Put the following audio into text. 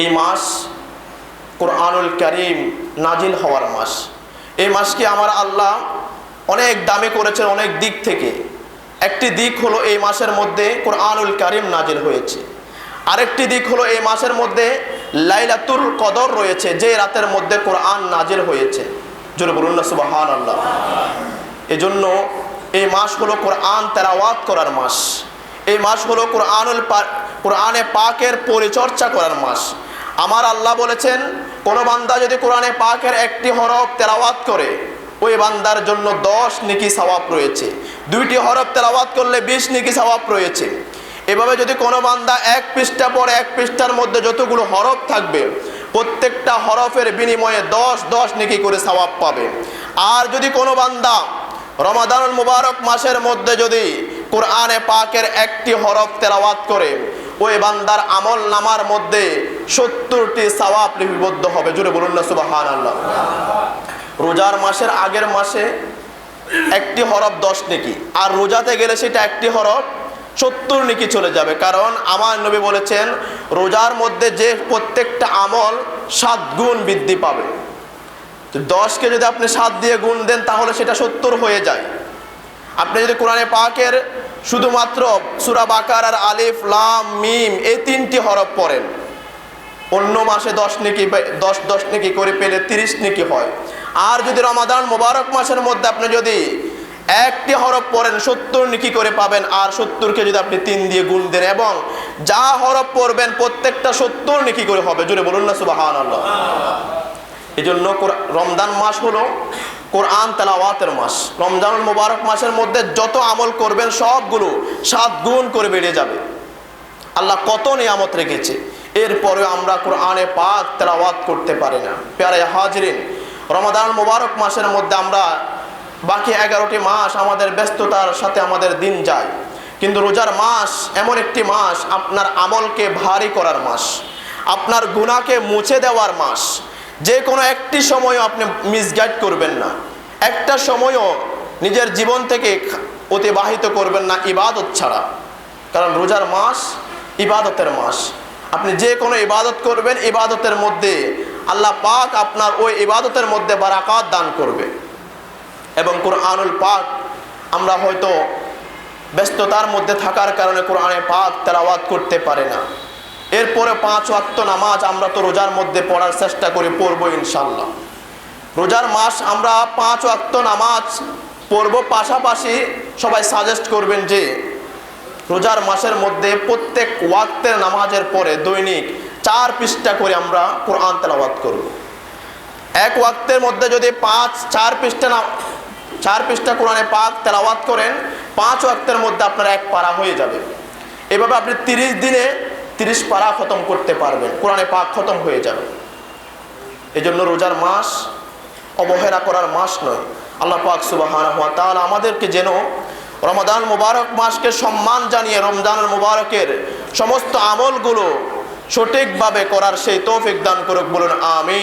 এই মাস কোরআনুল কারীম নাজিল হওয়ার মাস। এই মাসকে আমার আল্লাহ অনেক দামি করেছেন অনেক দিক থেকে। একটি দিক হলো এই মাসের মধ্যে কোরআনুল কারীম নাজিল হয়েছে। আরেকটি দিক হলো এই মাসের মধ্যে লাইলাতুল কদর রয়েছে, যে রাতের মধ্যে কোরআন নাজিল হয়েছে। জোরে বলুন না সুবহানাল্লাহ। এজন্য এই মাস হলো কোরআন তেলাওয়াত করার মাস। এই মাস হলো কোরআনে পাকের পরিচর্যা করার মাস। আমার আল্লাহ বলেছেন, কোন বান্দা যদি কোরআনে পাকের একটি হরফ তেলাওয়াত করে, ওই বান্দার জন্য 10 নেকি সওয়াব রয়েছে। 2টি হরফ তেলাওয়াত করলে 20 নেকি সওয়াব রয়েছে। এভাবে যদি কোনো বান্দা 1 পৃষ্ঠা পর 1 পৃষ্ঠার মধ্যে যতগুলো হরফ থাকবে, প্রত্যেকটা হরফের বিনিময়ে 10 নেকি করে সওয়াব পাবে। আর যদি কোনো বান্দা রমাদানুল মুবারক মাসের মধ্যে যদি কোরআনে পাকের একটি হরফ তেলাওয়াত করে, ওই বান্দার আমল নামার মধ্যে 70টি সওয়াব লিপিবদ্ধ হবে। জোরে বলুন না সুবহানাল্লাহ। রোজার মাসের আগের মাসে একটি হরফ 10 নেকি, আর রোজাতে গেলে সেটা একটি হরফ 70 নেকি চলে যাবে। কারণ আমার নবী বলেছেন, রোজার মধ্যে যে প্রত্যেকটা আমল 7 গুণ বৃদ্ধি পাবে। 10কে যদি আপনি 7 দিয়ে গুণ দেন তাহলে সেটা 70 হয়ে যায়। আপনি যদি কোরআনে পাকের শুধুমাত্র সূরা বাকারার আলিফ লাম মিম এই 3টি হরফ পড়েন, অন্য মাসে 10 নেকি করে পেলে 30 নেকি হয়। আর যদি রমাদান মুবারক মাসের মধ্যে আপনি যদি একটি হরফ পড়েন 70 নেকি করে পাবেন। আর 70কে যদি আপনি 3 দিয়ে গুণ দেন এবং যা হরফ পড়বেন প্রত্যেকটা 70 নেকি করে হবে। জোরে বলুন না সুবহানাল্লাহ। এজন্য রমজান মাস হলো কোরআন তেলাওয়াতের মাস। রমজানুল মুবারক মাসের মধ্যে যত আমল করবেন সবগুলো 7 গুণ করে বেড়ে যাবে। আল্লাহ কত নিয়ামত রেখেছে, এরপরে আমরা কোরআনে পাক তেলাওয়াত করতে পারি না। প্যারে হাজরিন, রমাদানুল মুবারক মাসের মধ্যে আমরা বাকি 11টি মাস আমাদের ব্যস্ততার সাথে আমাদের দিন যায়, কিন্তু রোজার মাস এমন একটি মাস আপনার আমলকে ভারী করার মাস, আপনার গুনাহকে মুছে দেওয়ার মাস। যে কোনো একটি সময়ও আপনি মিসগাইড করবেন না, একটা সময়ও নিজের জীবন থেকে অতিবাহিত করবেন না ইবাদত ছাড়া। কারণ রোজার মাস ইবাদতের মাস। আপনি যে কোনো ইবাদত করবেন, ইবাদতের মধ্যে আল্লাহ পাক আপনার ওই ইবাদতের মধ্যে বারাকাত দান করবে। এবং কোরআনুল পাক আমরা হয়তো ব্যস্ততার মধ্যে থাকার কারণে কোরআনে পাক তেলাওয়াত করতে পারি না। এরপরে 5 ওয়াক্ত নামাজ আমরা তো রোজার মধ্যে পড়ার চেষ্টা করি, পড়বো ইনশাল্লাহ। রোজার মাস আমরা 5 ওয়াক্ত নামাজ পড়বো। পাশাপাশি সবাই সাজেস্ট করবেন যে রোজার মাসের মধ্যে প্রত্যেক ওয়াক্তের নামাজের পরে দৈনিক 4 পৃষ্ঠা করে আমরা কোরআন তেলাওয়াত করব। এক ওয়াক্তের মধ্যে যদি 4 পৃষ্ঠা কোরআনে পাক তেলাওয়াত করেন, 5 ওয়াক্তের মধ্যে আপনার 1 পারা হয়ে যাবে। এভাবে আপনি 30 দিনে 30 পারা খতম করতে পারবেন, কোরআনে পাক খতম হয়ে যাবে। এজন্য রোজার মাস অবহেলা করার মাস নয়। আল্লাহ পাক সুবহানাহু ওয়া তাআলা আমাদেরকে যেন রমাদান মুবারক মাসকে সম্মান জানিয়ে রমজানুল মুবারকের সমস্ত আমলগুলো সঠিকভাবে করার সেই তৌফিক দান করুক। বলুন আমিন।